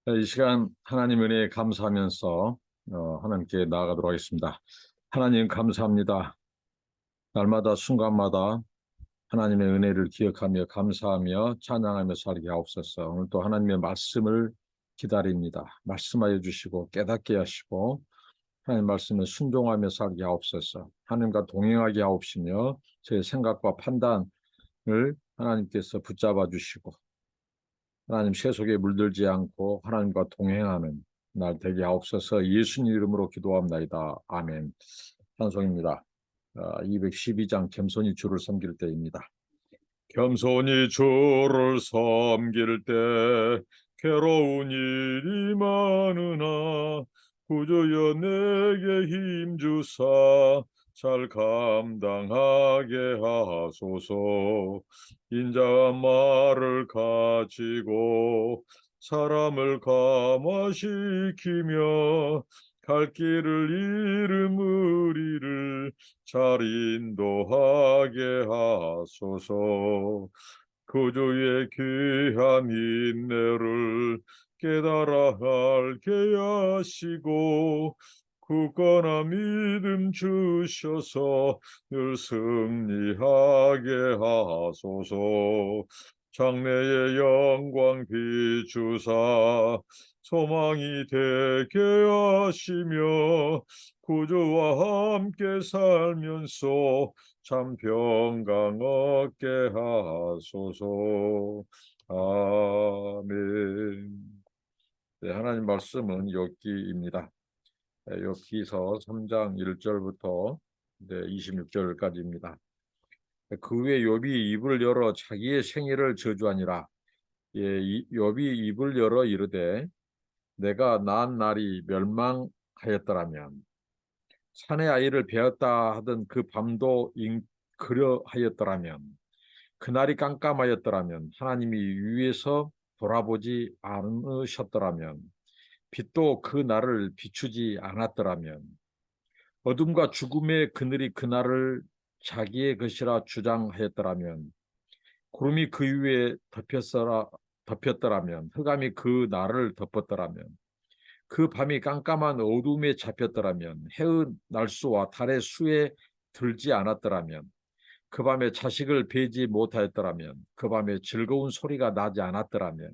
이 시간 하나님 은혜에 감사하면서 하나님께 나아가도록 하겠습니다. 하나님 감사합니다. 날마다 순간마다 하나님의 은혜를 기억하며 감사하며 찬양하며 살게 하옵소서. 오늘 또 하나님의 말씀을 기다립니다. 말씀하여 주시고 깨닫게 하시고 하나님 말씀에 순종하며 살게 하옵소서. 하나님과 동행하게 하옵시며 제 생각과 판단을 하나님께서 붙잡아 주시고 하나님 세속에 물들지 않고 하나님과 동행하는 날 되게 하옵소서. 예수님 이름으로 기도합나이다. 아멘. 찬송입니다. 212장 겸손히 주를 섬길 때입니다. 겸손히 주를 섬길 때 괴로운 일이 많으나 구주여 내게 힘주사 잘 감당하게 하소서. 인자한 말을 가지고 사람을 감화시키며 갈 길을 잃은 무리를 잘 인도하게 하소서. 구주의 귀한 인내를 깨달아 알게 하시고 굳건한 믿음 주셔서 늘 승리하게 하소서. 장래의 영광 비추사 소망이 되게 하시며 구주와 함께 살면서 참 평강 얻게 하소서. 아멘. 네, 하나님 말씀은 욥기입니다. 욥기서 3장 1절부터 26절까지입니다. 그 후에 욥이 입을 열어 자기의 생애를 저주하니라. 욥이 입을 열어 이르되 내가 낳은 날이 멸망하였더라면 산의 아이를 베었다 하던 그 밤도 그려하였더라면 그날이 깜깜하였더라면 하나님이 위에서 돌아보지 않으셨더라면 빛도 그 날을 비추지 않았더라면 어둠과 죽음의 그늘이 그날을 자기의 것이라 주장하였더라면 구름이 그 위에 덮였더라면 흑암이 그 날을 덮었더라면 그 밤이 깜깜한 어둠에 잡혔더라면 해의 날수와 달의 수에 들지 않았더라면 그 밤에 자식을 베지 못하였더라면 그 밤에 즐거운 소리가 나지 않았더라면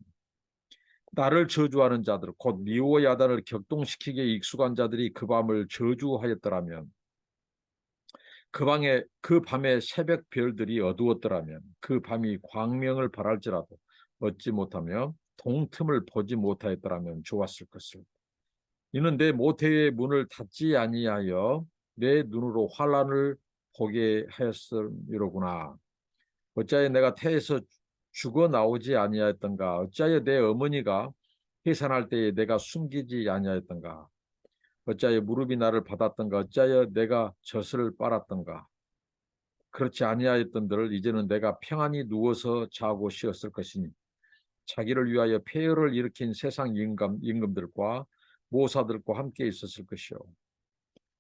나를 저주하는 자들 곧 미워 야단을 격동시키기에 익숙한 자들이 그 밤을 저주하였더라면 그 밤에 새벽 별들이 어두웠더라면 그 밤이 광명을 발할지라도 얻지 못하며 동틈을 보지 못하였더라면 좋았을 것을. 이는 내 모태의 문을 닫지 아니하여 내 눈으로 환난을 보게 하였음이로구나. 어찌하여 내가 태에서 죽어 나오지 아니하였던가. 어찌하여 내 어머니가 해산할 때에 내가 숨기지 아니하였던가. 어찌하여 무릎이 나를 받았던가. 어찌하여 내가 젖을 빨았던가. 그렇지 아니하였던들 이제는 내가 평안히 누워서 자고 쉬었을 것이니 자기를 위하여 폐허를 일으킨 세상 임금들과 모사들과 함께 있었을 것이요.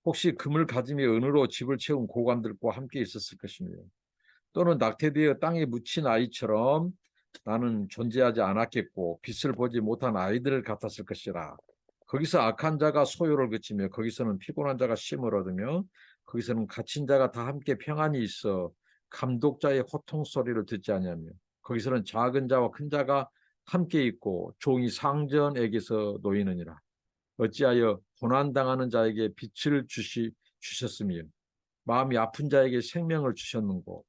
혹시 금을 가지며 은으로 집을 채운 고관들과 함께 있었을 것이며 또는 낙태되어 땅에 묻힌 아이처럼 나는 존재하지 않았겠고 빛을 보지 못한 아이들 같았을 것이라. 거기서 악한 자가 소요를 그치며 거기서는 피곤한 자가 쉼을 얻으며 거기서는 갇힌 자가 다 함께 평안히 있어 감독자의 호통 소리를 듣지 아니하며 거기서는 작은 자와 큰 자가 함께 있고 종이 상전에게서 놓이느니라. 어찌하여 고난당하는 자에게 빛을 주셨으며 마음이 아픈 자에게 생명을 주셨는고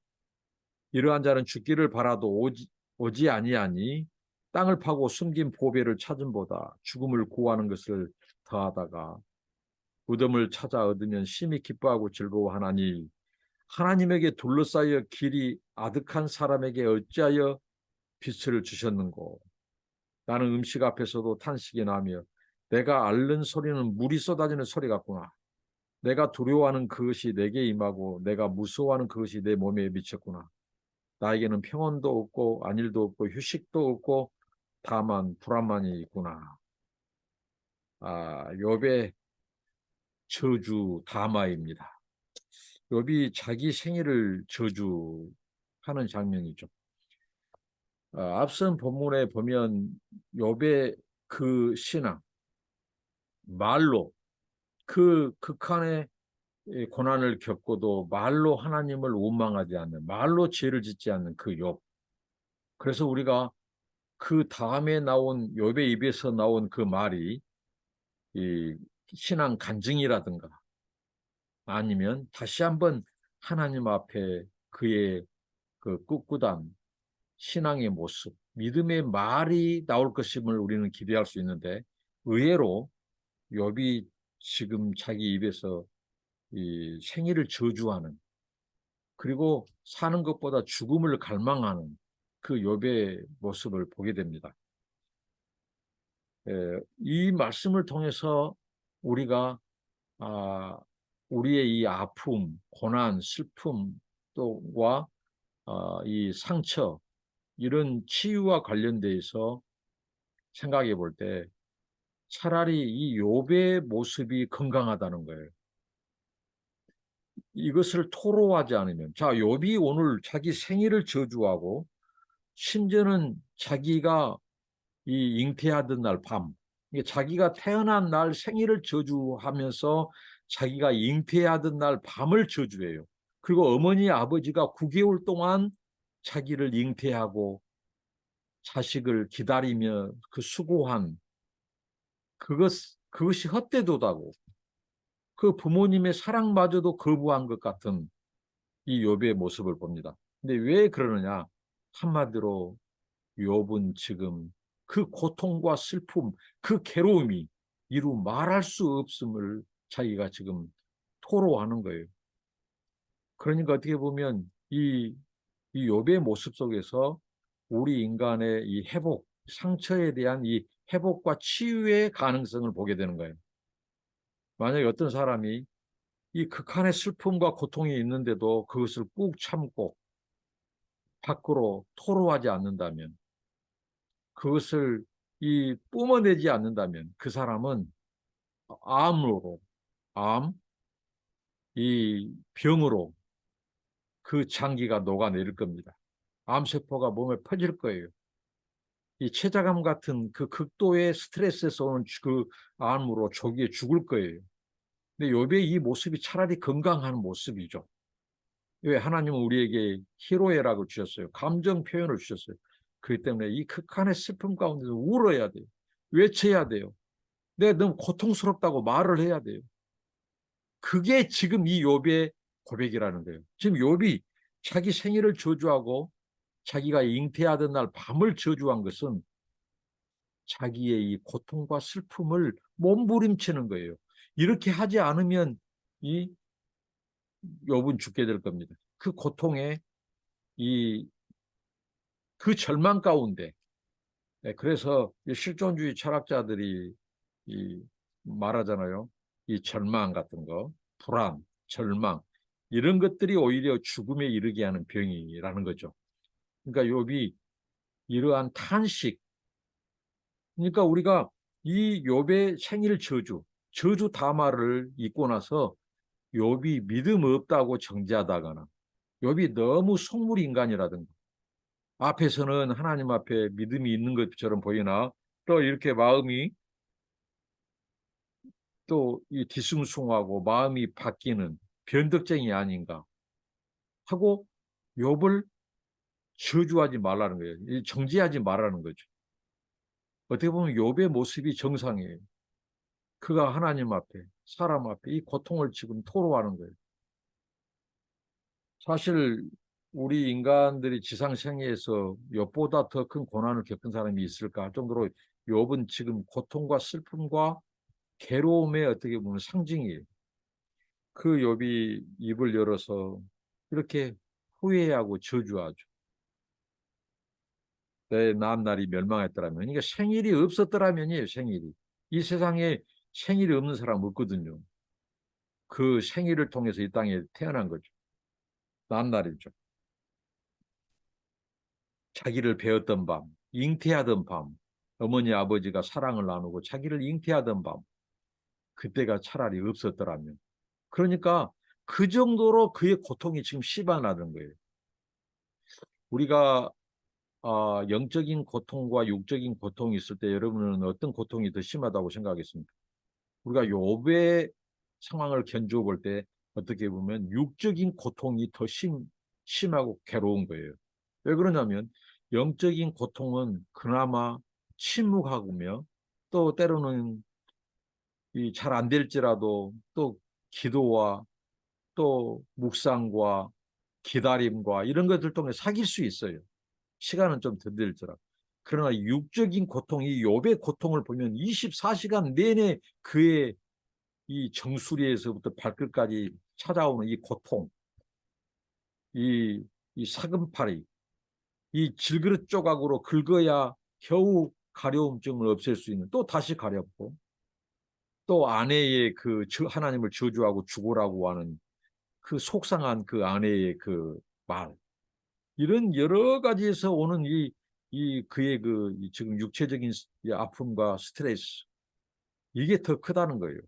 이러한 자는 죽기를 바라도 오지 아니하니 땅을 파고 숨긴 보배를 찾음보다 죽음을 구하는 것을 더하다가 무덤을 찾아 얻으면 심히 기뻐하고 즐거워하나니 하나님에게 둘러싸여 길이 아득한 사람에게 어찌하여 빛을 주셨는고. 나는 음식 앞에서도 탄식이 나며 내가 앓는 소리는 물이 쏟아지는 소리 같구나. 내가 두려워하는 그것이 내게 임하고 내가 무서워하는 그것이 내 몸에 미쳤구나. 나에게는 평온도 없고 안일도 없고 휴식도 없고 다만 불안만이 있구나. 욥의 저주 담화입니다. 욥이 자기 생일을 저주하는 장면이죠. 앞선 본문에 보면 욥의 그 신앙, 말로 그 극한의 고난을 겪고도 말로 하나님을 원망하지 않는, 말로 죄를 짓지 않는 그 욥. 그래서 우리가 그 다음에 나온 욥의 입에서 나온 그 말이 이 신앙 간증이라든가 아니면 다시 한번 하나님 앞에 그의 그 꿋꿋한 신앙의 모습, 믿음의 말이 나올 것임을 우리는 기대할 수 있는데 의외로 욥이 지금 자기 입에서 이 생애를 저주하는 그리고 사는 것보다 죽음을 갈망하는 그 욥의 모습을 보게 됩니다. 이 말씀을 통해서 우리가 우리의 이 아픔, 고난, 슬픔 또와 이 상처 이런 치유와 관련돼서 생각해 볼 때 차라리 이 욥의 모습이 건강하다는 거예요. 이것을 토로하지 않으면 자 욥이 오늘 자기 생일을 저주하고 심지어는 자기가 이 잉태하던 날 밤, 자기가 태어난 날 생일을 저주하면서 자기가 잉태하던 날 밤을 저주해요. 그리고 어머니 아버지가 9개월 동안 자기를 잉태하고 자식을 기다리며 그 수고한 그것이 헛되도다고 그 부모님의 사랑마저도 거부한 것 같은 이 욥의 모습을 봅니다. 근데 왜 그러느냐? 한마디로 욥은 지금 그 고통과 슬픔, 그 괴로움이 이루 말할 수 없음을 자기가 지금 토로하는 거예요. 그러니까 어떻게 보면 이 욥의 모습 속에서 우리 인간의 이 회복, 상처에 대한 이 회복과 치유의 가능성을 보게 되는 거예요. 만약에 어떤 사람이 이 극한의 슬픔과 고통이 있는데도 그것을 꾹 참고 밖으로 토로하지 않는다면 그것을 뿜어내지 않는다면 그 사람은 암으로, 암, 이 병으로 그 장기가 녹아내릴 겁니다. 암세포가 몸에 퍼질 거예요. 이 췌장암 같은 그 극도의 스트레스에서 오는 그 암으로 조기에 죽을 거예요. 근데 욥의 이 모습이 차라리 건강한 모습이죠. 왜 하나님은 우리에게 희로애락을 주셨어요. 감정 표현을 주셨어요. 그렇기 때문에 이 극한의 슬픔 가운데서 울어야 돼요. 외쳐야 돼요. 내가 너무 고통스럽다고 말을 해야 돼요. 그게 지금 이 욥의 고백이라는 거예요. 지금 욥이 자기 생일을 저주하고 자기가 잉태하던 날 밤을 저주한 것은 자기의 이 고통과 슬픔을 몸부림치는 거예요. 이렇게 하지 않으면 이 욥은 죽게 될 겁니다. 그 고통에 이 그 절망 가운데 그래서 실존주의 철학자들이 이 말하잖아요. 이 절망 같은 거, 불안, 절망 이런 것들이 오히려 죽음에 이르게 하는 병이라는 거죠. 그러니까 욥이 이러한 탄식, 그러니까 우리가 이 욥의 생일 저주 담화를 읽고 나서 욥이 믿음 없다고 정죄하다거나 욥이 너무 속물 인간이라든가 앞에서는 하나님 앞에 믿음이 있는 것처럼 보이나 또 이렇게 마음이 또 이 뒤숭숭하고 마음이 바뀌는 변덕쟁이 아닌가 하고 욥을 저주하지 말라는 거예요. 정죄하지 말라는 거죠. 어떻게 보면 욥의 모습이 정상이에요. 그가 하나님 앞에 사람 앞에 이 고통을 지금 토로하는 거예요. 사실 우리 인간들이 지상생애에서 욥보다 더 큰 고난을 겪은 사람이 있을까 정도로 욥은 지금 고통과 슬픔과 괴로움의 어떻게 보면 상징이에요. 그 욥이 입을 열어서 이렇게 후회하고 저주하죠. 내 남날이 멸망했더라면. 그러니까 생일이 없었더라면이에요. 생일이. 이 세상에 생일이 없는 사람 없거든요. 그 생일을 통해서 이 땅에 태어난 거죠. 남날이죠. 자기를 배웠던 밤, 잉태하던 밤, 어머니 아버지가 사랑을 나누고 자기를 잉태하던 밤, 그때가 차라리 없었더라면. 그러니까 그 정도로 그의 고통이 지금 심하다는 거예요. 우리가 영적인 고통과 육적인 고통이 있을 때 여러분은 어떤 고통이 더 심하다고 생각하겠습니까? 우리가 욥의 상황을 견주어 볼 때 어떻게 보면 육적인 고통이 더 심하고 괴로운 거예요. 왜 그러냐면 영적인 고통은 그나마 침묵하고며 또 때로는 잘 안 될지라도 또 기도와 또 묵상과 기다림과 이런 것들 통해 사귈 수 있어요. 시간은 좀 더 들더라. 그러나 육적인 고통, 이 욥의 고통을 보면 24시간 내내 그의 이 정수리에서부터 발끝까지 찾아오는 이 고통, 이, 이 사금팔이, 이 질그릇 조각으로 긁어야 겨우 가려움증을 없앨 수 있는, 또 다시 가렵고, 또 아내의 그 하나님을 저주하고 죽으라고 하는 그 속상한 그 아내의 그 말, 이런 여러 가지에서 오는 이 그의 지금 육체적인 이 아픔과 스트레스, 이게 더 크다는 거예요.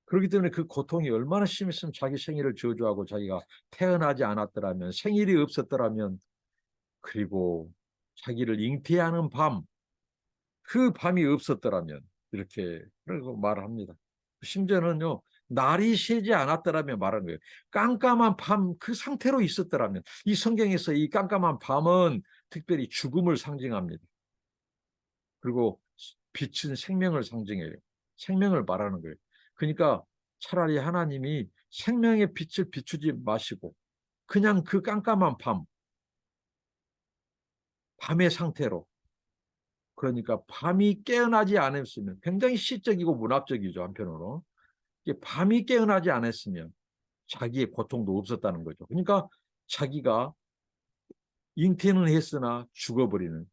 그렇기 때문에 그 고통이 얼마나 심했으면 자기 생일을 저주하고 자기가 태어나지 않았더라면, 생일이 없었더라면, 그리고 자기를 잉태하는 밤, 그 밤이 없었더라면, 이렇게 그러고 말합니다. 심지어는요, 날이 새지 않았더라면 말하는 거예요. 깜깜한 밤 그 상태로 있었더라면, 이 성경에서 이 깜깜한 밤은 특별히 죽음을 상징합니다. 그리고 빛은 생명을 상징해요. 생명을 말하는 거예요. 그러니까 차라리 하나님이 생명의 빛을 비추지 마시고 그냥 그 깜깜한 밤의 상태로, 그러니까 밤이 깨어나지 않았으면, 굉장히 시적이고 문학적이죠 한편으로. 밤이 깨어나지 않았으면 자기의 고통도 없었다는 거죠. 그러니까 자기가 잉태는 했으나 죽어버리는.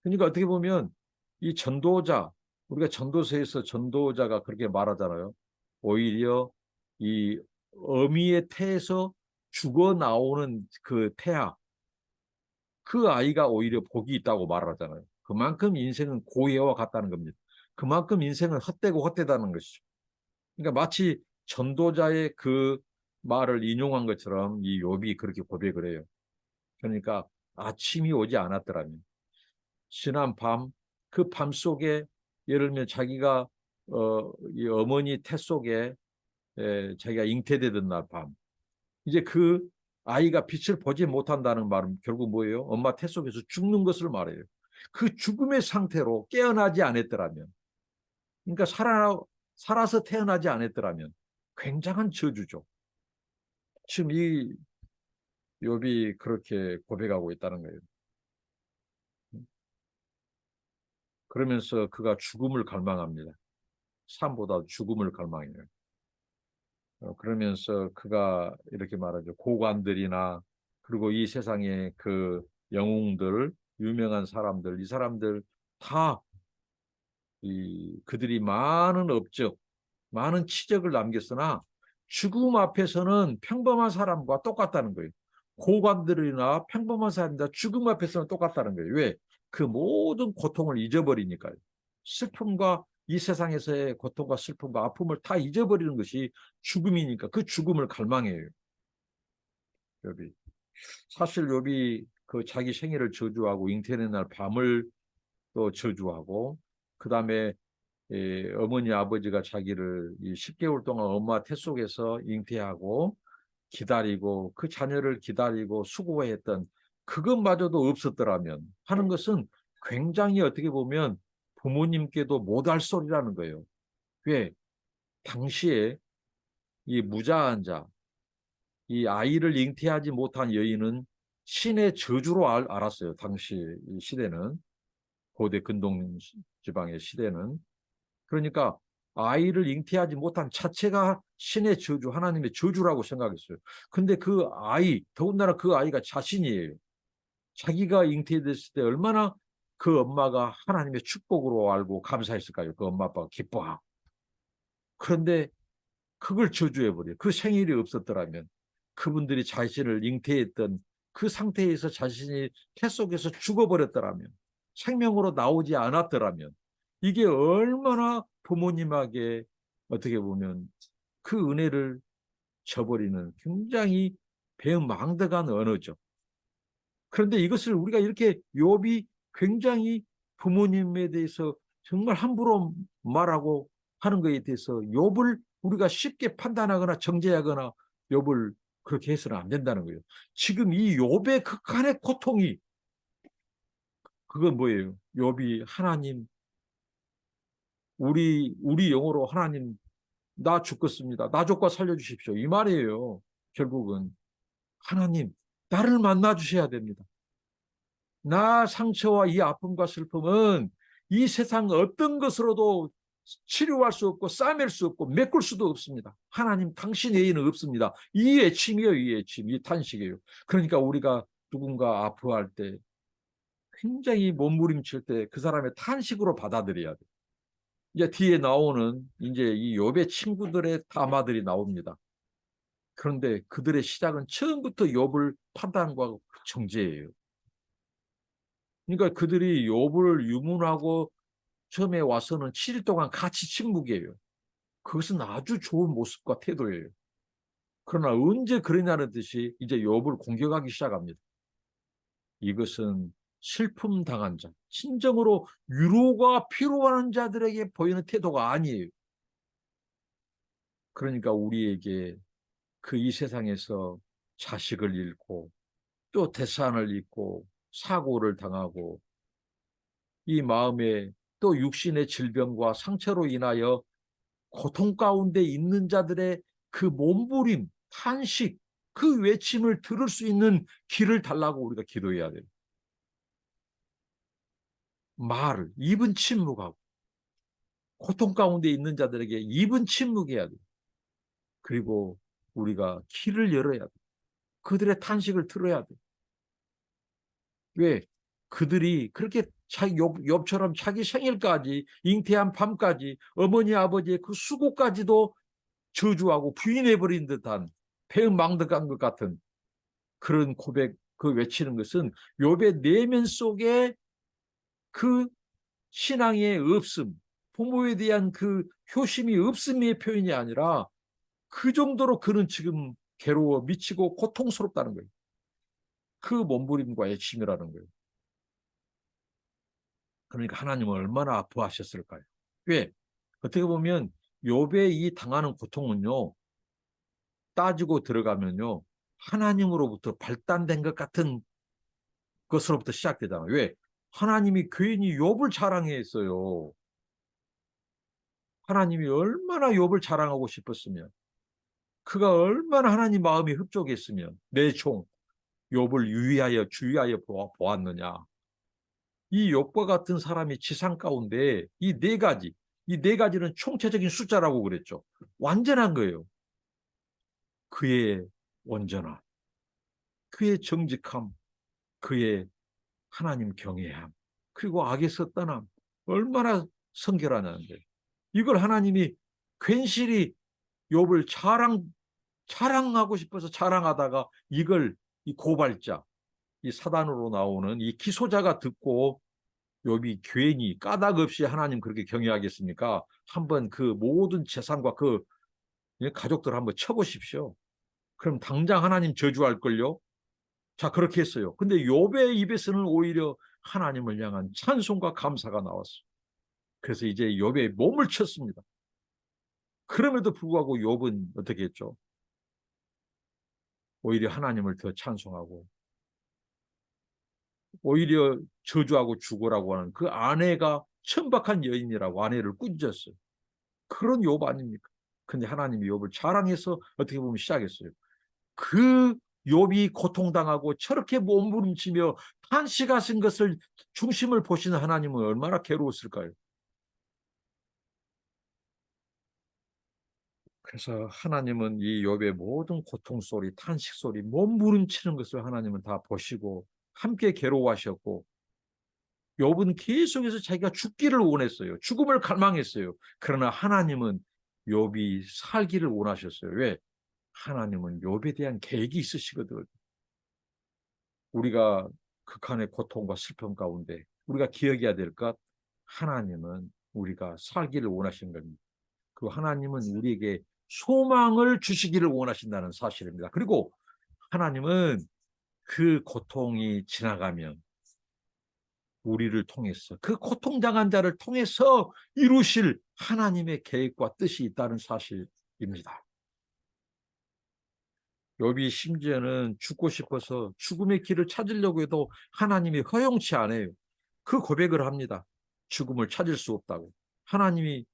그러니까 어떻게 보면 이 전도자, 우리가 전도서에서 전도자가 그렇게 말하잖아요. 오히려 이 어미의 태에서 죽어 나오는 그 태아, 그 아이가 오히려 복이 있다고 말하잖아요. 그만큼 인생은 고해와 같다는 겁니다. 그만큼 인생은 헛되고 헛되다는 것이죠. 그러니까 마치 전도자의 그 말을 인용한 것처럼 이 욥이 그렇게 고백을 해요. 그러니까 아침이 오지 않았더라면, 지난 밤, 그 밤 속에 예를 들면 자기가 이 어머니 태 속에 자기가 잉태되던 날 밤, 이제 그 아이가 빛을 보지 못한다는 말은 결국 뭐예요? 엄마 태 속에서 죽는 것을 말해요. 그 죽음의 상태로 깨어나지 않았더라면, 그러니까 살아서 태어나지 않았더라면 굉장한 저주죠. 지금 이 욥이 그렇게 고백하고 있다는 거예요. 그러면서 그가 죽음을 갈망합니다. 삶보다 죽음을 갈망해요. 그러면서 그가 이렇게 말하죠. 고관들이나 그리고 이 세상의 그 영웅들, 유명한 사람들, 이 사람들 다 그들이 많은 업적, 많은 치적을 남겼으나 죽음 앞에서는 평범한 사람과 똑같다는 거예요. 고관들이나 평범한 사람이나 죽음 앞에서는 똑같다는 거예요. 왜? 그 모든 고통을 잊어버리니까요. 슬픔과 이 세상에서의 고통과 슬픔과 아픔을 다 잊어버리는 것이 죽음이니까 그 죽음을 갈망해요. 욥이. 사실 욥이 그 자기 생일을 저주하고 잉태된 날 밤을 또 저주하고, 그 다음에 어머니 아버지가 자기를 이 10개월 동안 엄마 태 속에서 잉태하고 기다리고 그 자녀를 기다리고 수고했던 그것마저도 없었더라면 하는 것은 굉장히 어떻게 보면 부모님께도 못할 소리라는 거예요. 왜? 당시에 이 무자한 자, 이 아이를 잉태하지 못한 여인은 신의 저주로 알았어요. 당시 이 시대는, 고대 근동 지방의 시대는. 그러니까 아이를 잉태하지 못한 자체가 신의 저주, 하나님의 저주라고 생각했어요. 근데 그 아이, 더군다나 그 아이가 자신이에요. 자기가 잉태됐을 때 얼마나 그 엄마가 하나님의 축복으로 알고 감사했을까요? 그 엄마 아빠가 기뻐하고. 그런데 그걸 저주해버려요. 그 생일이 없었더라면, 그분들이 자신을 잉태했던 그 상태에서 자신이 태 속에서 죽어버렸더라면, 생명으로 나오지 않았더라면, 이게 얼마나 부모님에게 어떻게 보면 그 은혜를 저버리는 굉장히 배은망덕한 언어죠. 그런데 이것을 우리가 이렇게 욥이 굉장히 부모님에 대해서 정말 함부로 말하고 하는 것에 대해서 욥을 우리가 쉽게 판단하거나 정죄하거나 욥을 그렇게 해서는 안 된다는 거예요. 지금 이 욥의 극한의 고통이 그건 뭐예요? 욥이 하나님, 우리 영어로 하나님, 나 죽겠습니다. 나 조과 살려주십시오. 이 말이에요. 결국은 하나님, 나를 만나 주셔야 됩니다. 나 상처와 이 아픔과 슬픔은 이 세상 어떤 것으로도 치료할 수 없고 싸맬 수 없고 메꿀 수도 없습니다. 하나님, 당신 외에는 없습니다. 이 애침이에요. 이 애침, 이 탄식이에요. 그러니까 우리가 누군가 아파할 때 굉장히 몸부림칠 때 그 사람의 탄식으로 받아들여야 돼요. 이제 뒤에 나오는 이제 이 욥의 친구들의 담화들이 나옵니다. 그런데 그들의 시작은 처음부터 욥을 판단과 정죄예요. 그러니까 그들이 욥을 유문하고 처음에 와서는 7일 동안 같이 침묵이에요. 그것은 아주 좋은 모습과 태도예요. 그러나 언제 그러냐는 듯이 이제 욥을 공격하기 시작합니다. 이것은 슬픔 당한 자, 진정으로 위로가 필요한 자들에게 보이는 태도가 아니에요. 그러니까 우리에게 그 이 세상에서 자식을 잃고 또 태산을 잃고 사고를 당하고 이 마음에 또 육신의 질병과 상처로 인하여 고통 가운데 있는 자들의 그 몸부림, 탄식, 그 외침을 들을 수 있는 길을 달라고 우리가 기도해야 돼요. 입은 침묵하고 고통 가운데 있는 자들에게 입은 침묵해야 돼요. 그리고 우리가 길을 열어야 돼요. 그들의 탄식을 들어야 돼요. 왜? 그들이 그렇게 욥처럼 자기 생일까지 잉태한 밤까지 어머니 아버지의 그 수고까지도 저주하고 부인해버린 듯한 배은망덕한 것 같은 그런 고백, 그 외치는 것은 욥의 내면 속에 그 신앙의 없음, 부모에 대한 그 효심이 없음의 표현이 아니라 그 정도로 그는 지금 괴로워 미치고 고통스럽다는 거예요. 그 몸부림과 애침이라는 거예요. 그러니까 하나님은 얼마나 아파하셨을까요? 왜? 어떻게 보면 욥의 이 당하는 고통은요, 따지고 들어가면요, 하나님으로부터 발단된 것 같은 것으로부터 시작되잖아요. 왜? 하나님이 괜히 욥을 자랑했어요. 하나님이 얼마나 욥을 자랑하고 싶었으면, 그가 얼마나 하나님 마음이 흡족했으면 내 종 욥을 유의하여 주의하여 보았느냐. 이 욥과 같은 사람이 지상 가운데 이 네 가지는 총체적인 숫자라고 그랬죠. 완전한 거예요. 그의 온전함, 그의 정직함, 그의 하나님 경외함, 그리고 악에서 떠남, 얼마나 성결하냐는데 이걸 하나님이 괜시리 욥을 자랑하고 싶어서 자랑하다가 이걸 이 고발자, 이 사단으로 나오는 이 기소자가 듣고 욥이 괜히 까닭 없이 하나님 그렇게 경외하겠습니까? 한번 그 모든 재산과 그 가족들 한번 쳐보십시오. 그럼 당장 하나님 저주할걸요? 자, 그렇게 했어요. 근데 욥의 입에서는 오히려 하나님을 향한 찬송과 감사가 나왔어요. 그래서 이제 욥의 몸을 쳤습니다. 그럼에도 불구하고 욥은 어떻게 했죠? 오히려 하나님을 더 찬송하고 오히려 저주하고 죽으라고 하는 그 아내가 천박한 여인이라고 아내를 꾸짖었어요. 그런 욥 아닙니까? 근데 하나님이 욥을 자랑해서 어떻게 보면 시작했어요. 그 욥이 고통당하고 저렇게 몸부림치며 탄식하신 것을 중심을 보시는 하나님은 얼마나 괴로웠을까요? 그래서 하나님은 이 욥의 모든 고통 소리, 탄식 소리, 몸부림치는 것을 하나님은 다 보시고 함께 괴로워하셨고 욥은 계속해서 자기가 죽기를 원했어요. 죽음을 갈망했어요. 그러나 하나님은 욥이 살기를 원하셨어요. 왜? 하나님은 욥에 대한 계획이 있으시거든. 우리가 극한의 고통과 슬픔 가운데 우리가 기억해야 될 것, 하나님은 우리가 살기를 원하시는 겁니다. 그 하나님은 우리에게 소망을 주시기를 원하신다는 사실입니다. 그리고 하나님은 그 고통이 지나가면 우리를 통해서 그 고통당한 자를 통해서 이루실 하나님의 계획과 뜻이 있다는 사실입니다. 욥이 심지어는 죽고 싶어서 죽음의 길을 찾으려고 해도 하나님이 허용치 않아요. 그 고백을 합니다. 죽음을 찾을 수 없다고. 하나님이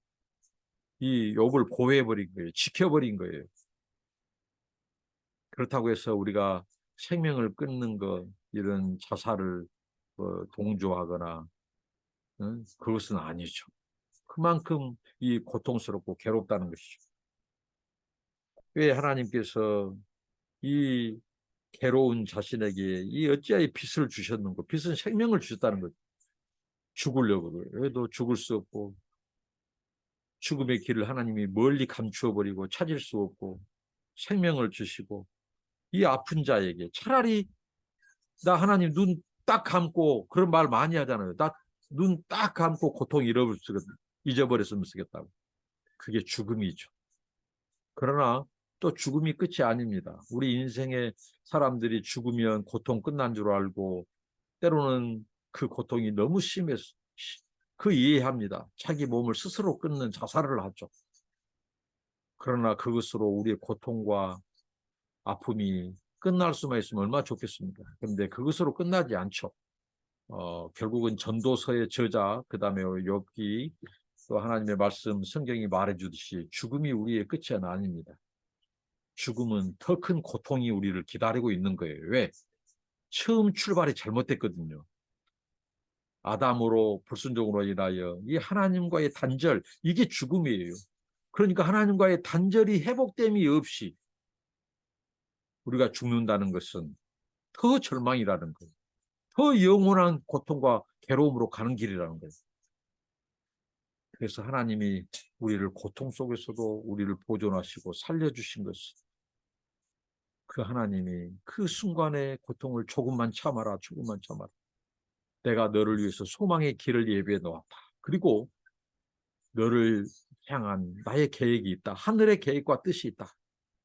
이 욥을 보호해버린 거예요. 지켜버린 거예요. 그렇다고 해서 우리가 생명을 끊는 것, 이런 자살을 동조하거나 그것은 아니죠. 그만큼 이 고통스럽고 괴롭다는 것이죠. 왜 하나님께서 이 괴로운 자신에게 이 어찌하여 빛을 주셨는고, 빛은 생명을 주셨다는 거죠. 죽으려고 해도 죽을 수 없고, 죽음의 길을 하나님이 멀리 감추어 버리고 찾을 수 없고, 생명을 주시고, 이 아픈 자에게 차라리 나 하나님 눈 딱 감고, 그런 말 많이 하잖아요. 나 눈 딱 감고 고통 잊어버렸으면 쓰겠다고. 그게 죽음이죠. 그러나 또 죽음이 끝이 아닙니다. 우리 인생의 사람들이 죽으면 고통 끝난 줄 알고, 때로는 그 고통이 너무 심해서 그 이해합니다. 자기 몸을 스스로 끊는 자살을 하죠. 그러나 그것으로 우리의 고통과 아픔이 끝날 수만 있으면 얼마나 좋겠습니까? 그런데 그것으로 끝나지 않죠. 결국은 전도서의 저자, 그 다음에 욥기, 또 하나님의 말씀, 성경이 말해주듯이 죽음이 우리의 끝은 아닙니다. 죽음은 더 큰 고통이 우리를 기다리고 있는 거예요. 왜? 처음 출발이 잘못됐거든요. 아담으로 불순종으로 인하여 이 하나님과의 단절, 이게 죽음이에요. 그러니까 하나님과의 단절이 회복됨이 없이 우리가 죽는다는 것은 더 절망이라는 거예요. 더 영원한 고통과 괴로움으로 가는 길이라는 거예요. 그래서 하나님이 우리를 고통 속에서도 우리를 보존하시고 살려주신 것은, 그 하나님이 그 순간의 고통을 조금만 참아라, 조금만 참아라. 내가 너를 위해서 소망의 길을 예비해 놓았다. 그리고 너를 향한 나의 계획이 있다. 하늘의 계획과 뜻이 있다.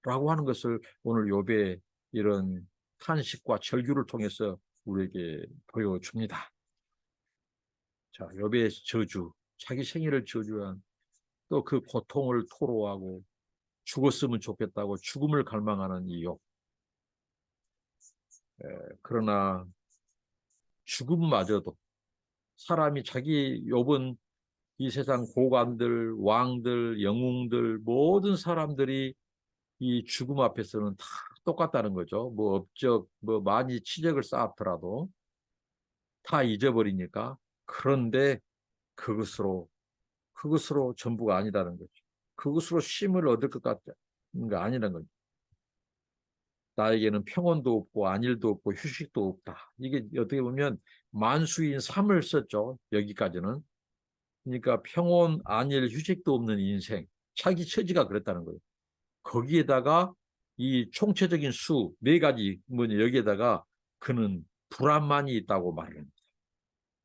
라고 하는 것을 오늘 욥의 이런 탄식과 절규를 통해서 우리에게 보여줍니다. 자, 욥의 저주, 자기 생일을 저주한, 또 그 고통을 토로하고 죽었으면 좋겠다고 죽음을 갈망하는 이 욥. 그러나 죽음마저도 사람이 자기 욥은 이 세상 고관들, 왕들, 영웅들, 모든 사람들이 이 죽음 앞에서는 다 똑같다는 거죠. 뭐 업적, 뭐 많이 치적을 쌓았더라도 다 잊어버리니까. 그런데 그것으로 전부가 아니다는 거죠. 그것으로 쉼을 얻을 것 같은 거 아니라는 거죠. 나에게는 평온도 없고 안일도 없고 휴식도 없다. 이게 어떻게 보면 만수인 삶을 썼죠. 여기까지는. 그러니까 평온, 안일, 휴식도 없는 인생. 자기 처지가 그랬다는 거예요. 거기에다가 이 총체적인 수, 네 가지, 뭐냐, 여기에다가 그는 불안만이 있다고 말합니다.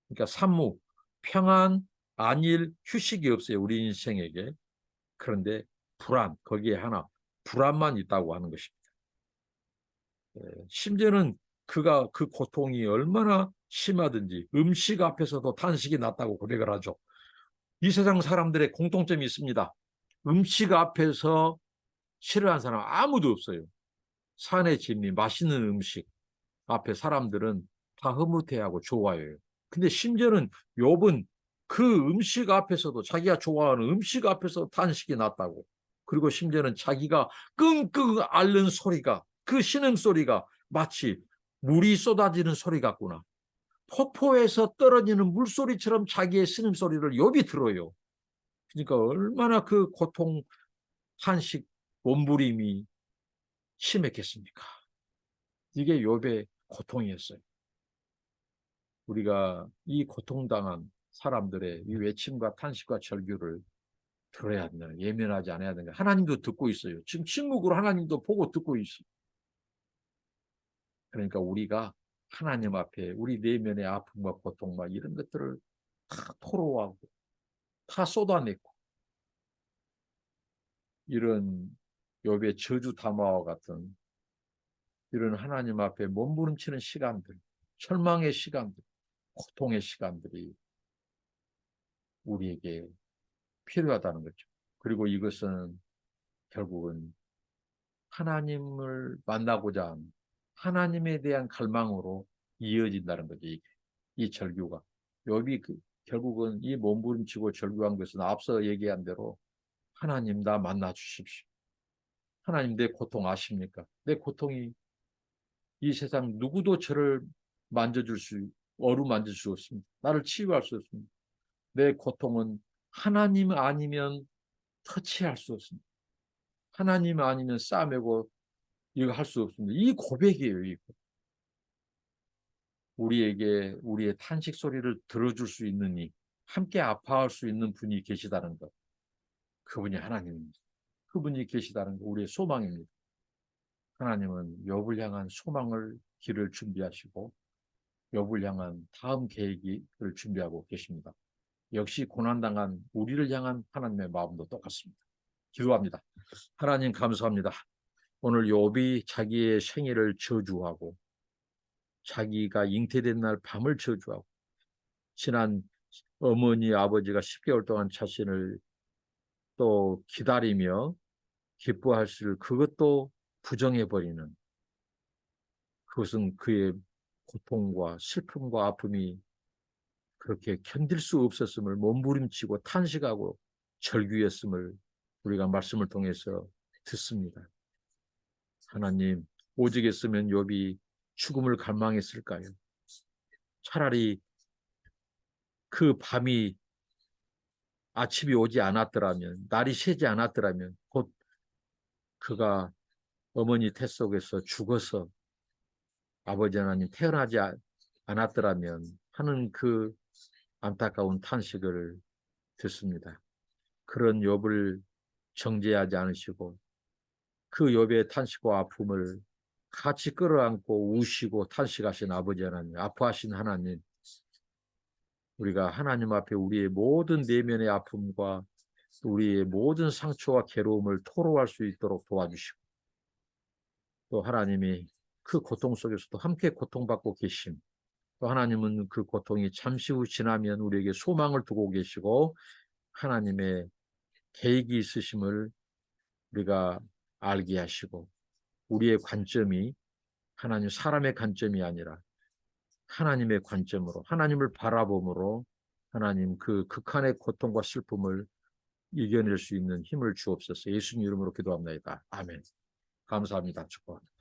그러니까 산무, 평안, 안일, 휴식이 없어요. 우리 인생에게. 그런데 불안, 거기에 하나, 불안만 있다고 하는 것입니다. 심지어는 그가 그 고통이 얼마나 심하든지 음식 앞에서도 탄식이 났다고 고백을 하죠. 이 세상 사람들의 공통점이 있습니다. 음식 앞에서 싫어하는 사람 아무도 없어요. 산의 진미, 맛있는 음식 앞에 사람들은 다 흐뭇해하고 좋아해요. 근데 심지어는 욥은 그 음식 앞에서도, 자기가 좋아하는 음식 앞에서 탄식이 났다고. 그리고 심지어는 자기가 끙끙 앓는 소리가, 그 신음소리가 마치 물이 쏟아지는 소리 같구나. 폭포에서 떨어지는 물소리처럼 자기의 신음소리를 욥이 들어요. 그러니까 얼마나 그 고통, 탄식, 몸부림이 심했겠습니까? 이게 욥의 고통이었어요. 우리가 이 고통당한 사람들의 이 외침과 탄식과 절규를 들어야 된다. 예면하지 않아야 된다. 하나님도 듣고 있어요. 지금 침묵으로 하나님도 보고 듣고 있어요. 그러니까 우리가 하나님 앞에 우리 내면의 아픔과 고통 막 이런 것들을 다 토로하고 다 쏟아내고, 이런 욥의 저주 담화와 같은 이런 하나님 앞에 몸부림치는 시간들, 절망의 시간들, 고통의 시간들이 우리에게 필요하다는 거죠. 그리고 이것은 결국은 하나님을 만나고자 하는 하나님에 대한 갈망으로 이어진다는 거죠. 이 절규가. 욥이 결국은 이 몸부림치고 절규한 것은 앞서 얘기한 대로 하나님 나 만나 주십시오. 하나님 내 고통 아십니까? 내 고통이 이 세상 누구도 저를 어루만질 수 없습니다. 나를 치유할 수 없습니다. 내 고통은 하나님 아니면 터치할 수 없습니다. 하나님 아니면 싸매고 이거 할 수 없습니다. 이 고백이에요. 이거. 우리에게 우리의 탄식 소리를 들어줄 수 있는 함께 아파할 수 있는 분이 계시다는 것. 그분이 하나님입니다. 그분이 계시다는 것, 우리의 소망입니다. 하나님은 욥을 향한 소망을 길을 준비하시고 욥을 향한 다음 계획을 준비하고 계십니다. 역시 고난당한 우리를 향한 하나님의 마음도 똑같습니다. 기도합니다. 하나님 감사합니다. 오늘 욥이 자기의 생애를 저주하고 자기가 잉태된 날 밤을 저주하고 지난 어머니 아버지가 10개월 동안 자신을 또 기다리며 기뻐할 수를 그것도 부정해버리는, 그것은 그의 고통과 슬픔과 아픔이 그렇게 견딜 수 없었음을 몸부림치고 탄식하고 절규했음을 우리가 말씀을 통해서 듣습니다. 하나님, 오직했으면 욥이 죽음을 갈망했을까요? 차라리 그 밤이 아침이 오지 않았더라면, 날이 새지 않았더라면 곧 그가 어머니 태 속에서 죽어서 아버지 하나님 태어나지 않았더라면 하는 그 안타까운 탄식을 듣습니다. 그런 욥을 정죄하지 않으시고 그 욥의 탄식과 아픔을 같이 끌어안고 우시고 탄식하신 아버지 하나님, 아파하신 하나님, 우리가 하나님 앞에 우리의 모든 내면의 아픔과 우리의 모든 상처와 괴로움을 토로할 수 있도록 도와주시고 또 하나님이 그 고통 속에서도 함께 고통받고 계심, 또 하나님은 그 고통이 잠시 후 지나면 우리에게 소망을 두고 계시고 하나님의 계획이 있으심을 우리가 알게 하시고 우리의 관점이 하나님 사람의 관점이 아니라 하나님의 관점으로 하나님을 바라봄으로 하나님 그 극한의 고통과 슬픔을 이겨낼 수 있는 힘을 주옵소서. 예수님 이름으로 기도합니다. 아멘. 감사합니다. 축복합니다.